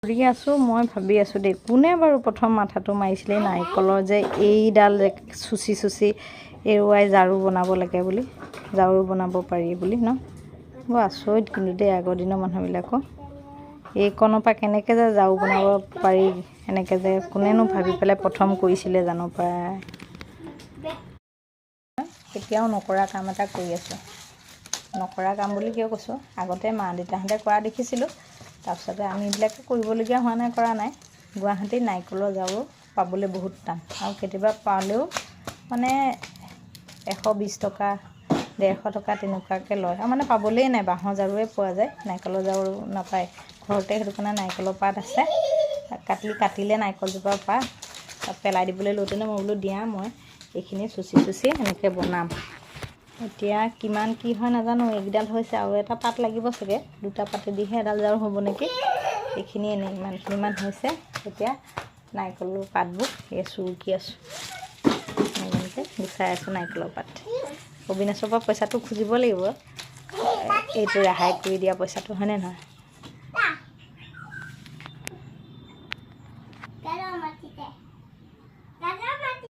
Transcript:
কৰি আছোঁ মই ভাবি আছোঁ দেই কোনে বাৰু প্ৰথম মাথাটো মাৰিছিলে নাৰিকলৰ যে এইডাল চুচি এৰুৱাই ঝাৰু বনাব লাগে বুলি ঝাৰু বনাব পাৰি বুলি ন বৰ আচৰিত কিন্তু দেই আগৰ দিনৰ মানুহবিলাকৰ এইকণৰ পৰা কেনেকৈ যে ঝাৰু বনাব পাৰি এনেকৈ যে কোনেনো ভাবি পেলাই প্ৰথম কৰিছিলে জানো পায় কেতিয়াও নকৰা কাম এটা কৰি আছোঁ নকৰা কাম বুলি কিয় কৈছোঁ আগতে মা দেউতাহঁতে কৰা দেখিছিলোঁ তাৰপিছতে আমি এইবিলাকে কৰিবলগীয়া হোৱা নাই কৰা নাই গুৱাহাটীত নাৰিকলৰ ঝাৰু পাবলৈ বহুত টান আৰু কেতিয়াবা পালেও মানে 120 টকা 150 টকা তেনেকুৱাকৈ লয় আৰু মানে পাবলেই নাই বাঁহৰ ঝাৰুৱে পোৱা যায় নাৰিকলৰ ঝাৰু নাপায় ঘৰতে সেইটো কাৰণে নাৰিকলৰ পাত আছে কাটিলে নাৰিকলজোপাৰ পাত পেলাই দিবলৈ লওঁতেনে মই বোলো দিয়া মই এইখিনি চুচি এনেকৈ বনাম এতিয়া কিমান কি হয় নাজানো এইকেইডাল হৈছে আৰু এটা পাত লাগিব চাগে দুটা পাতেদিহে এডাল ঝাৰু হ'ব নেকি এইখিনি এনেই ইমানখিনিমান হৈছে এতিয়া নাৰিকলৰ পাতবোৰ এই চুৰুকি আছোঁ এনেকৈ গুচাই আছোঁ নাৰিকলৰ পাত অবিনাশৰ পৰা পইচাটো খুজিব লাগিব এইটো ৰেহাই কৰি দিয়া পইচাটো হয়নে নহয়